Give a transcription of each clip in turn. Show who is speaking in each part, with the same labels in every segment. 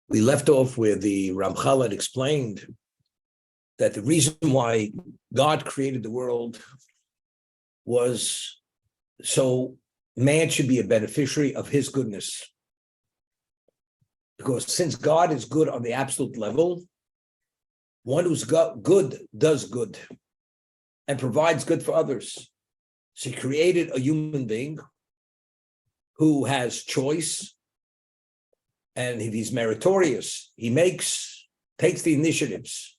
Speaker 1: We left off where the Ramchal had explained that the reason why God created the world was so man should be a beneficiary of his goodness. Because since God is good on the absolute level, one who's good does good and provides good for others. So he created a human being who has choice, and if he's meritorious, he takes the initiatives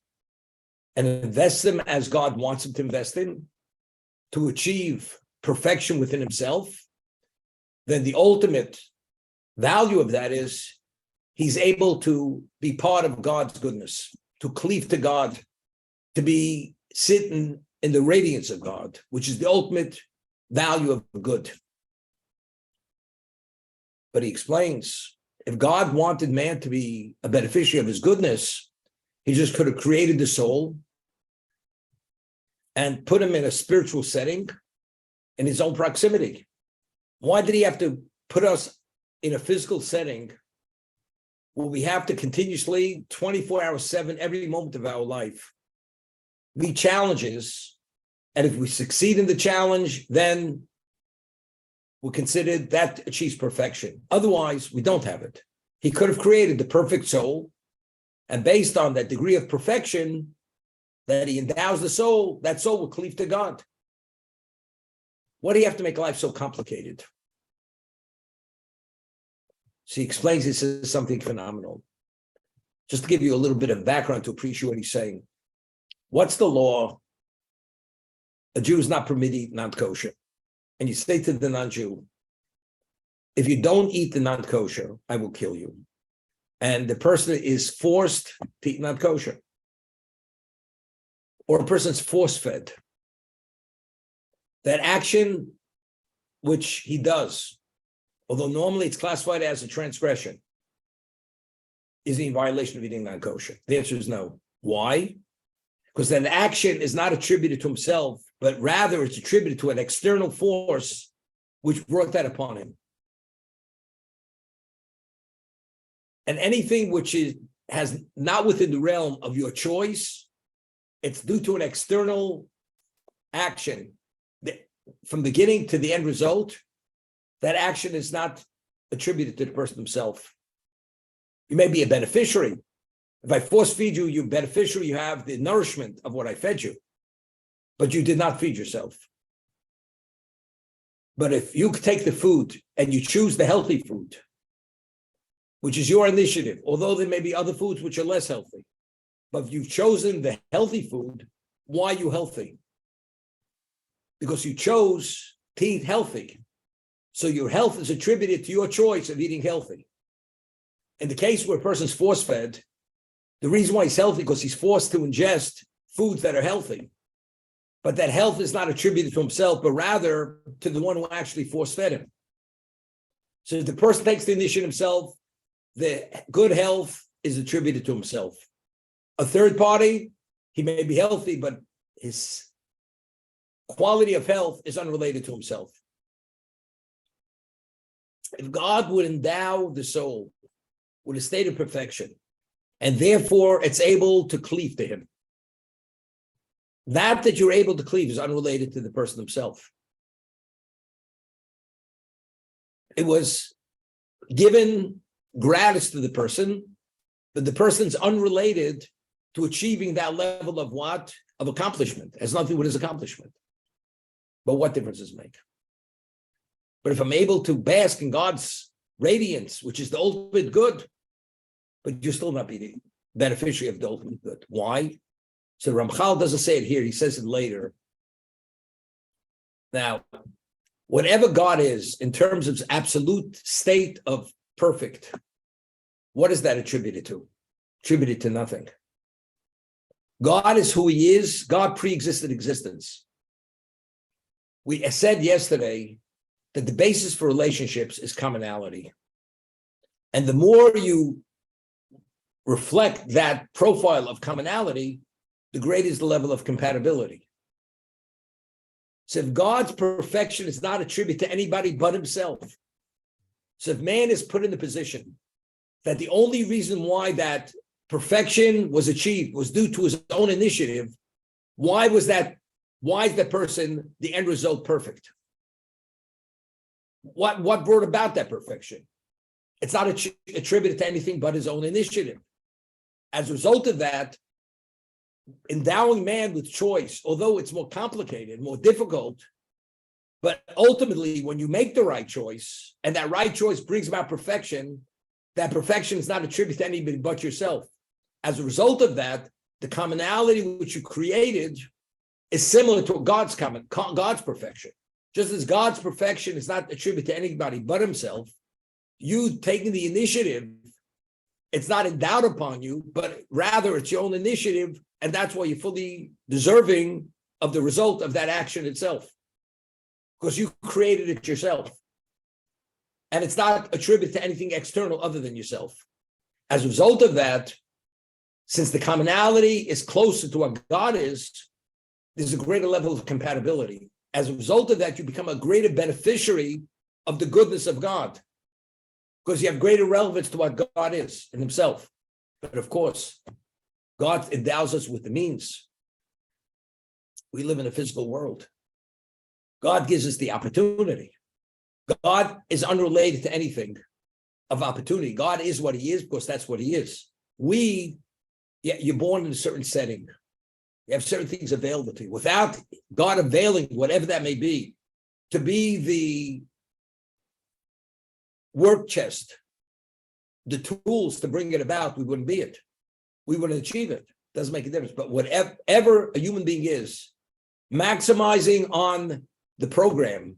Speaker 1: and invests them as God wants him to invest in to achieve perfection within himself. Then the ultimate value of that is he's able to be part of God's goodness, to cleave to God, to be sitting in the radiance of God, which is the ultimate value of good. But he explains, if God wanted man to be a beneficiary of his goodness, he just could have created the soul and put him in a spiritual setting in his own proximity. Why did he have to put us in a physical setting where we have to continuously, 24 hours, 7, every moment of our life, meet challenges? And if we succeed in the challenge, then we're considered that achieves perfection. Otherwise, we don't have it. He could have created the perfect soul, and based on that degree of perfection that he endows the soul, that soul will cleave to God. Why do you have to make life so complicated? So he explains this as something phenomenal. Just to give you a little bit of background to appreciate what he's saying. What's the law? A Jew is not permitted to eat non-kosher. And you say to the non-Jew, if you don't eat the non-kosher, I will kill you. And the person is forced to eat non-kosher. Or a person's force-fed. That action, which he does, although normally it's classified as a transgression, is he in violation of eating non-kosher? The answer is no. Why? Because that action is not attributed to himself, but rather it's attributed to an external force which brought that upon him. And anything which has not within the realm of your choice, it's due to an external action. From beginning to the end result, that action is not attributed to the person himself. You may be a beneficiary. If I force feed you, you're beneficiary, you have the nourishment of what I fed you, but you did not feed yourself. But if you take the food and you choose the healthy food, which is your initiative, although there may be other foods which are less healthy, but if you've chosen the healthy food, why are you healthy? Because you chose to eat healthy. So your health is attributed to your choice of eating healthy. In the case where a person's force-fed, the reason why he's healthy because he's forced to ingest foods that are healthy. But that health is not attributed to himself, but rather to the one who actually force-fed him. So if the person takes the initiative himself, the good health is attributed to himself. A third party, he may be healthy, but his quality of health is unrelated to himself. If God would endow the soul with a state of perfection, and therefore it's able to cleave to him, that you're able to cleave is unrelated to the person himself. It was given gratis to the person, but the person's unrelated to achieving that level of what? Of accomplishment. It has nothing to do with his accomplishment. But what difference does it make? But if I'm able to bask in God's radiance, which is the ultimate good, but you're still not being beneficiary of the ultimate good. Why? So Ramchal doesn't say it here, he says it later. Now, whatever God is, in terms of absolute state of perfect, what is that attributed to? Attributed to nothing. God is who he is. God pre-existed existence. We said yesterday that the basis for relationships is commonality. And the more you reflect that profile of commonality, the greater is the level of compatibility. So if God's perfection is not attributed to anybody but himself, so if man is put in the position that the only reason why that perfection was achieved was due to his own initiative. Why was that? Why is that person, the end result, perfect? What brought about that perfection? It's not attributed to anything but his own initiative. As a result of that, endowing man with choice, although it's more complicated, more difficult, but ultimately, when you make the right choice, and that right choice brings about perfection, that perfection is not attributed to anybody but yourself. As a result of that, the commonality which you created is similar to God's perfection. Just as God's perfection is not attributed to anybody but himself, you taking the initiative, it's not endowed upon you, but rather it's your own initiative, and that's why you're fully deserving of the result of that action itself, because you created it yourself. And it's not attributed to anything external other than yourself. As a result of that, since the commonality is closer to what God is, there's a greater level of compatibility. As a result of that, you become a greater beneficiary of the goodness of God, because you have greater relevance to what God is in himself. But of course, God endows us with the means. We live in a physical world. God gives us the opportunity. God is unrelated to anything of opportunity. God is what he is because that's what he is. You're born in a certain setting. You have certain things available to you. Without God availing, whatever that may be, to be the work chest, the tools to bring it about, we wouldn't be it. We wouldn't achieve it. Doesn't make a difference. But whatever a human being is, maximizing on the program,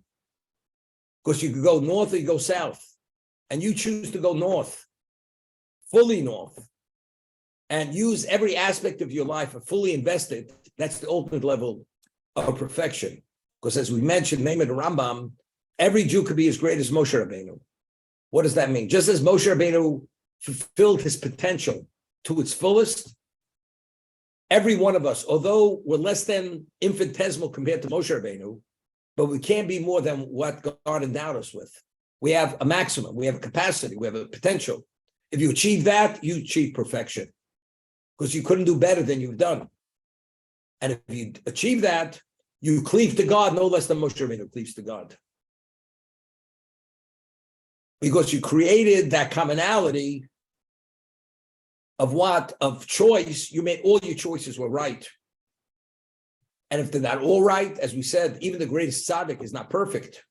Speaker 1: because you could go north or you go south, and you choose to go north, fully north, and use every aspect of your life and fully invest it. That's the ultimate level of perfection. Because as we mentioned, name it a Rambam, every Jew could be as great as Moshe Rabbeinu. What does that mean? Just as Moshe Rabbeinu fulfilled his potential to its fullest, every one of us, although we're less than infinitesimal compared to Moshe Rabbeinu, but we can't be more than what God endowed us with. We have a maximum, we have a capacity, we have a potential. If you achieve that, you achieve perfection, because you couldn't do better than you've done. And if you achieve that, you cleave to God no less than Moshe Rabbeinu cleaves to God. Because you created that commonality of what? Of choice. You made all your choices were right. And if they're not all right, as we said, even the greatest tzaddik is not perfect.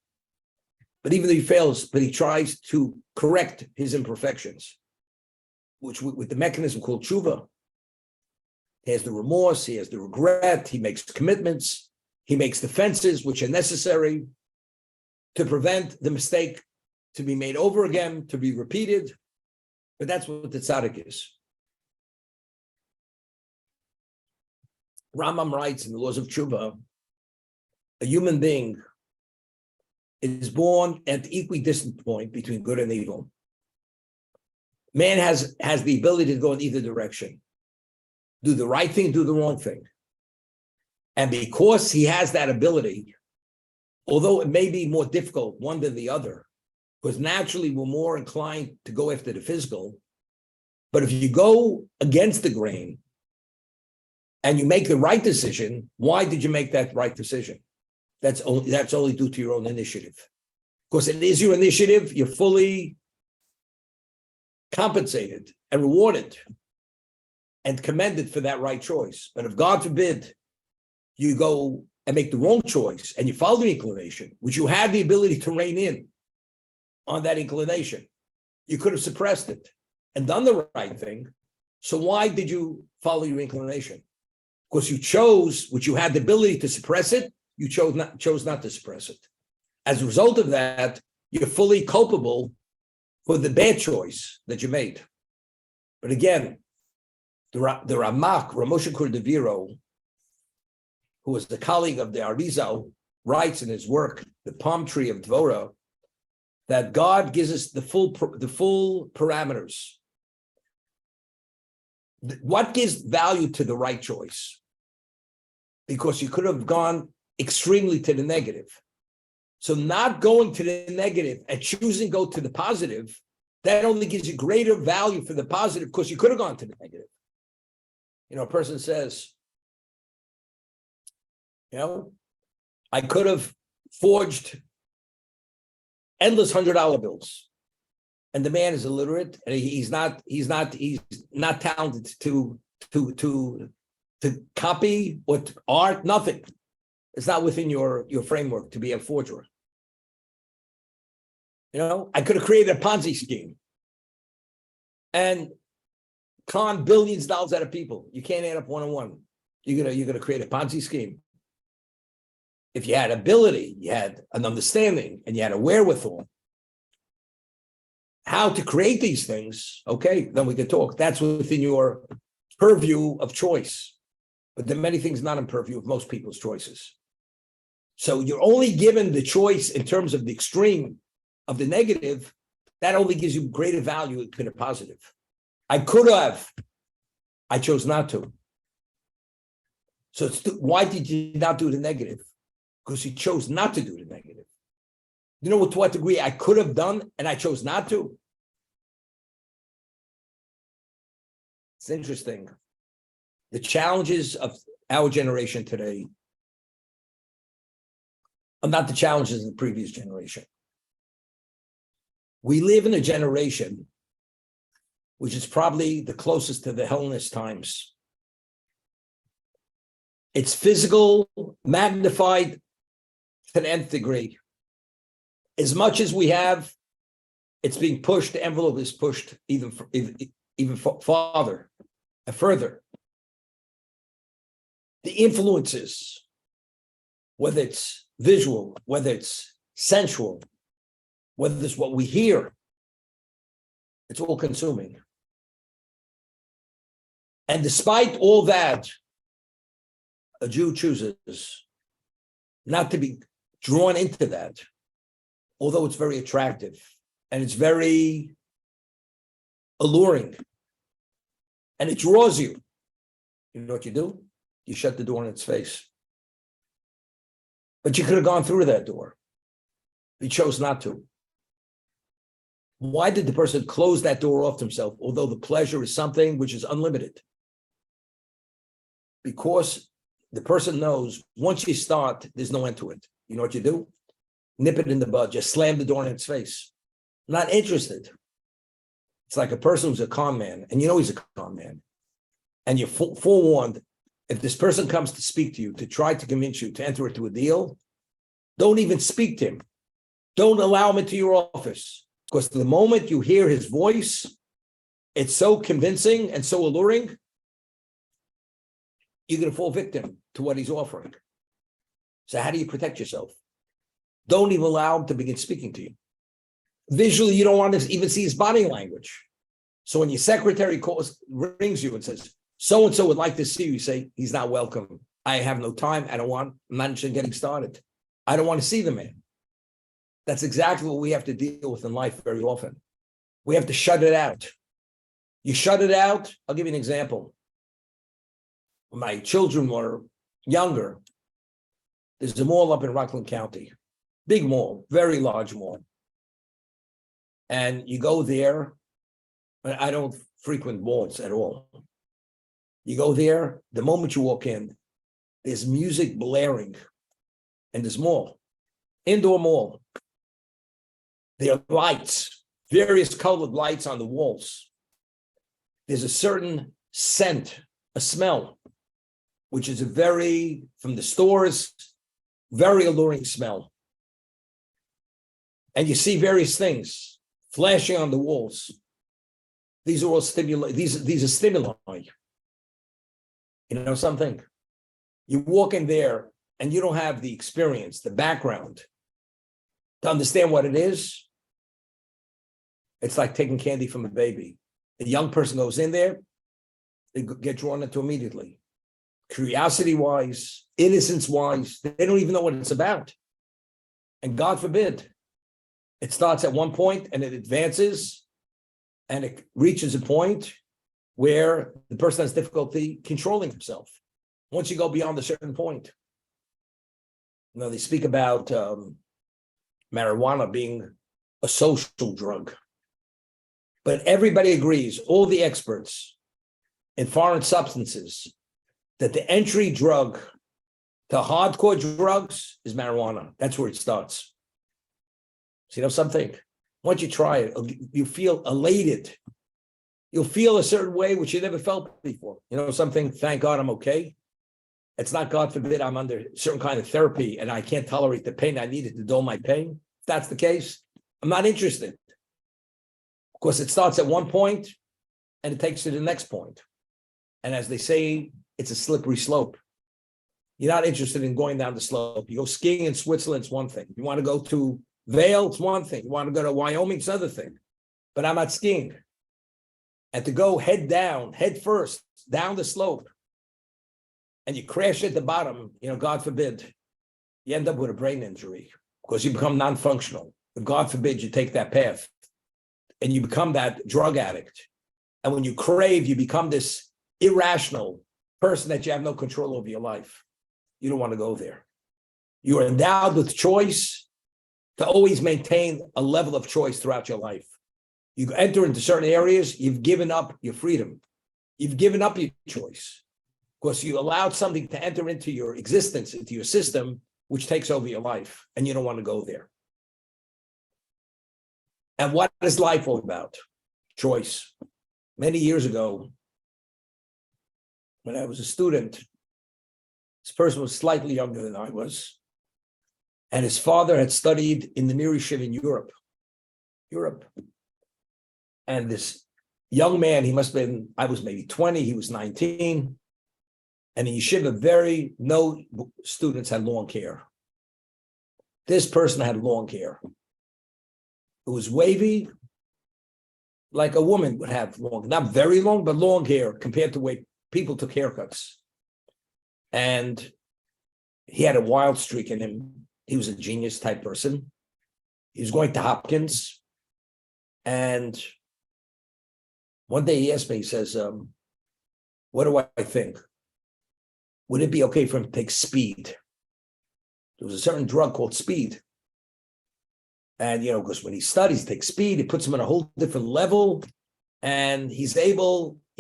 Speaker 1: But even though he fails, but he tries to correct his imperfections, which with the mechanism called tshuva. He has the remorse, he has the regret, he makes commitments, he makes defenses which are necessary to prevent the mistake to be made over again, to be repeated. But that's what the tzaddik is. Rambam writes in the Laws of Tshuva, a human being is born at the equidistant point between good and evil. Man has the ability to go in either direction, do the right thing, do the wrong thing. And because he has that ability, although it may be more difficult one than the other, because naturally we're more inclined to go after the physical, but if you go against the grain, and you make the right decision, why did you make that right decision? That's only due to your own initiative. Because it is your initiative, you're fully compensated and rewarded and commended for that right choice. But if God forbid you go and make the wrong choice and you follow the inclination, which you had the ability to rein in on that inclination, you could have suppressed it and done the right thing. So why did you follow your inclination? Because you chose, which you had the ability to suppress it, you chose not to suppress it. As a result of that, you're fully culpable for the bad choice that you made. But again, the Ramak, Ramosha Kurdaviro, who was the colleague of the Arizal, writes in his work, The Palm Tree of Dvorah, that God gives us the full parameters. What gives value to the right choice? Because you could have gone extremely to the negative. So not going to the negative and choosing to go to the positive That only gives you greater value for the positive because you could have gone to the negative. A person says, I could have forged endless $100 bills. And the man is illiterate, and he's not talented to copy or art, nothing. It's not within your framework to be a forger. I could have created a Ponzi scheme and con billions of dollars out of people. You can't add up one on one. You're gonna create a Ponzi scheme. If you had ability, you had an understanding, and you had a wherewithal, how to create these things, okay, then we can talk. That's within your purview of choice. But there are many things not in purview of most people's choices. So you're only given the choice in terms of the extreme of the negative. That only gives you greater value than a positive. I could have. I chose not to. So why did you not do the negative? Because you chose not to do the negative. To what degree I could have done and I chose not to? It's interesting. The challenges of our generation today are not the challenges of the previous generation. We live in a generation which is probably the closest to the Hellenist times. It's physical, magnified to the nth degree. As much as we have, it's being pushed. The envelope is pushed even farther and further. The influences, whether it's visual, whether it's sensual, whether it's what we hear, it's all consuming. And despite all that, a Jew chooses not to be drawn into that, although it's very attractive and it's very alluring and it draws you. You know what you do? You shut the door in its face. But you could have gone through that door. You chose not to. Why did the person close that door off himself, although the pleasure is something which is unlimited? Because the person knows once you start, there's no end to it. You know what you do? Nip it in the bud, just slam the door in its face. Not interested. It's like a person who's a con man, and he's a con man. And you're forewarned, if this person comes to speak to you, to try to convince you to enter into a deal, don't even speak to him. Don't allow him into your office. Because the moment you hear his voice, it's so convincing and so alluring, you're going to fall victim to what he's offering. So how do you protect yourself? Don't even allow him to begin speaking to you. Visually, you don't want to even see his body language. So when your secretary rings you and says, so-and-so would like to see you, you say, he's not welcome. I have no time. I'm not interested in getting started. I don't want to see the man. That's exactly what we have to deal with in life very often. We have to shut it out. You shut it out. I'll give you an example. When my children were younger, there's a mall up in Rockland County. Big mall, very large mall. And you go there. I don't frequent malls at all. You go there, the moment you walk in, there's music blaring in this mall, indoor mall. There are lights, various colored lights on the walls. There's a certain scent, a smell, which is from the stores, very alluring smell. And you see various things flashing on the walls. These are all stimuli. These are stimuli. You know something? You walk in there and you don't have the experience, the background to understand what it is. It's like taking candy from a baby. A young person goes in there, they get drawn into immediately. Curiosity-wise, innocence-wise, they don't even know what it's about. And God forbid, it starts at one point and it advances and it reaches a point where the person has difficulty controlling himself. Once you go beyond a certain point. They speak about marijuana being a social drug. But everybody agrees, all the experts in foreign substances, that the entry drug to hardcore drugs is marijuana. That's where it starts. So you know something? Once you try it, you feel elated. You'll feel a certain way which you never felt before. You know something? Thank God I'm okay. It's not, God forbid, I'm under certain kind of therapy and I can't tolerate the pain I needed to dull my pain. If that's the case, I'm not interested. Of course, it starts at one point and it takes you to the next point. And as they say, it's a slippery slope. You're not interested in going down the slope. You go skiing in Switzerland, it's one thing. You want to go to Vail, it's one thing. You want to go to Wyoming, it's another thing. But I'm not skiing. And to go head first, down the slope, and you crash at the bottom, you know, God forbid, you end up with a brain injury because you become non-functional. But God forbid you take that path and you become that drug addict. And when you crave, you become this irrational person that you have no control over your life. You don't want to go there. You are endowed with choice to always maintain a level of choice throughout your life. You enter into certain areas, you've given up your freedom. You've given up your choice because you allowed something to enter into your existence, into your system, which takes over your life, and you don't want to go there. And what is life all about? Choice. Many years ago, when I was a student, this person was slightly younger than I was, and his father had studied in the Mir Yeshiva in Europe. And this young man, he must have been, I was maybe 20, he was 19. And in Yeshiva, no students had long hair. This person had long hair. It was wavy, like a woman would have long, not very long, but long hair compared to the way people took haircuts. And he had a wild streak in him. He was a genius type person. He was going to Hopkins. And one day he asked me, he says, what do I think? Would it be okay for him to take speed? There was a certain drug called speed. And, you know, because when he studies, takes speed, it puts him on a whole different level. And he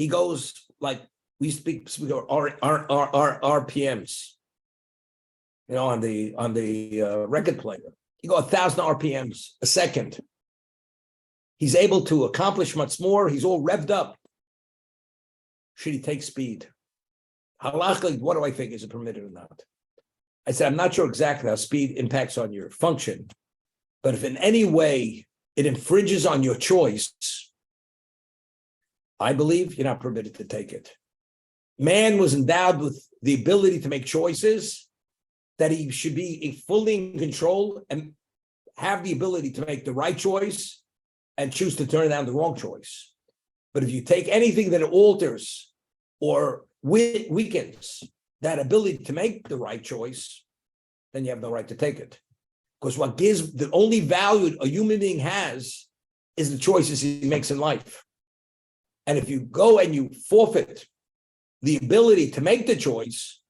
Speaker 1: goes like, we speak RPMs, you know, on the record player. You go 1,000 RPMs a second. He's able to accomplish much more. He's all revved up. Should he take speed? Halachically, what do I think? Is it permitted or not? I said, I'm not sure exactly how speed impacts on your function, but if in any way it infringes on your choice, I believe you're not permitted to take it. Man was endowed with the ability to make choices, that he should be fully in control and have the ability to make the right choice and choose to turn down the wrong choice. But if you take anything that alters or weakens that ability to make the right choice, then you have no right to take it. Because what gives the only value a human being has is the choices he makes in life. And if you go and you forfeit the ability to make the choice,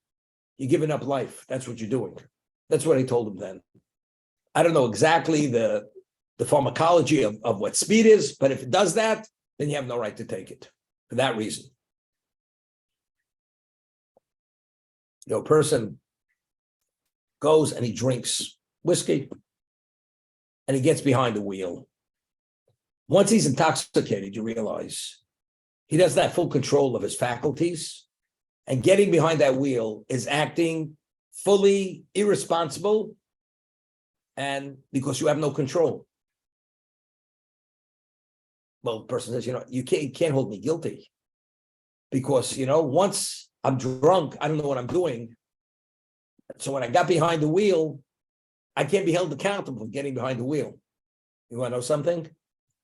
Speaker 1: you're giving up life. That's what you're doing. That's what I told him then. I don't know exactly the pharmacology of what speed is, but if it does that, then you have no right to take it for that reason. You know, a person goes and he drinks whiskey and he gets behind the wheel. Once he's intoxicated, you realize he doesn't have full control of his faculties, and getting behind that wheel is acting fully irresponsible, and because you have no control. Well, the person says, you know, you can't hold me guilty because, you know, once I'm drunk, I don't know what I'm doing. So when I got behind the wheel, I can't be held accountable for getting behind the wheel. You want to know something?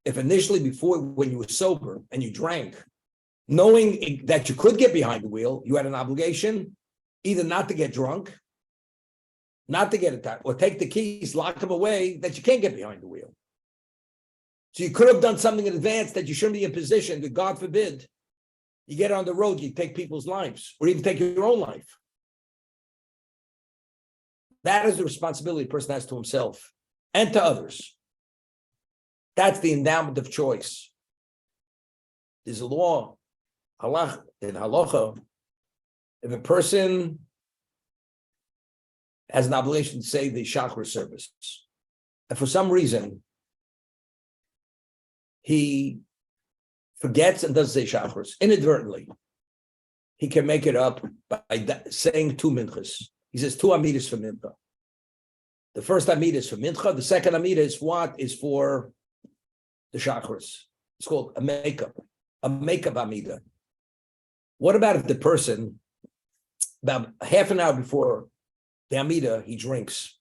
Speaker 1: If initially when you were sober and you drank, knowing that you could get behind the wheel, you had an obligation either not to get drunk, not to get attacked, or take the keys, lock them away, that you can't get behind the wheel. So you could have done something in advance that you shouldn't be in position that, God forbid, you get on the road, you take people's lives, or even take your own life. That is the responsibility a person has to himself and to others. That's the endowment of choice. There's a law, in halacha, if a person has an obligation to say the shachar service, and for some reason he forgets and doesn't say shachris inadvertently, he can make it up by saying two minchas. He says two amidas for mincha. The first amida is for mincha. The second amida is what? Is for the shachris. It's called a makeup amida. What about if the person, about half an hour before the amida, he drinks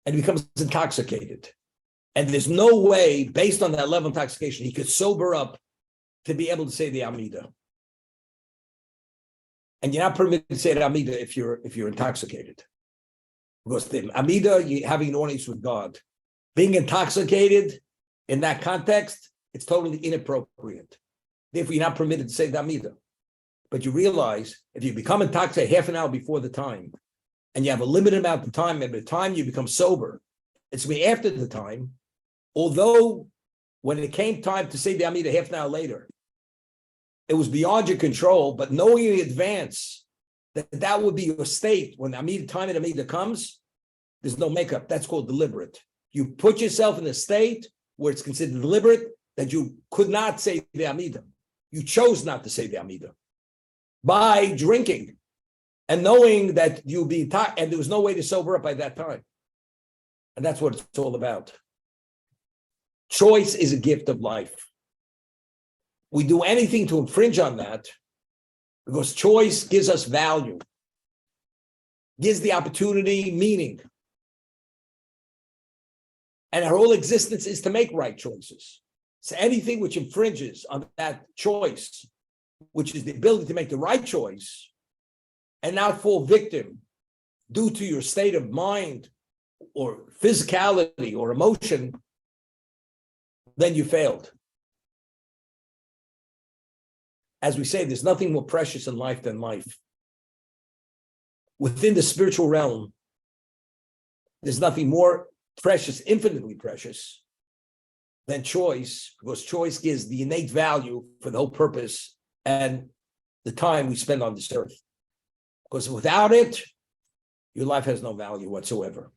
Speaker 1: and he becomes intoxicated? And there's no way, based on that level of intoxication, he could sober up to be able to say the amida. And you're not permitted to say the amida if you're intoxicated, because the amida, you're having an audience with God. Being intoxicated in that context, it's totally inappropriate. Therefore, you're not permitted to say the amida. But you realize if you become intoxicated half an hour before the time, and you have a limited amount of time, and by the time you become sober, it's going to be after the time. Although when it came time to say the amida half an hour later, it was beyond your control, but knowing in advance that would be your state when the amida, time of the amida comes, there's no makeup. That's called deliberate. You put yourself in a state where it's considered deliberate that you could not say the amida. You chose not to say the amida by drinking and knowing that you'll be and there was no way to sober up by that time. And that's what it's all about. Choice is a gift of life. We do anything to infringe on that because choice gives us value, gives the opportunity meaning. And our whole existence is to make right choices. So anything which infringes on that choice, which is the ability to make the right choice, and now fall victim due to your state of mind or physicality or emotion, then you failed. As we say, there's nothing more precious in life than life. Within the spiritual realm, there's nothing more precious, infinitely precious, than choice, because choice gives the innate value for the whole purpose and the time we spend on this earth. Because without it, your life has no value whatsoever.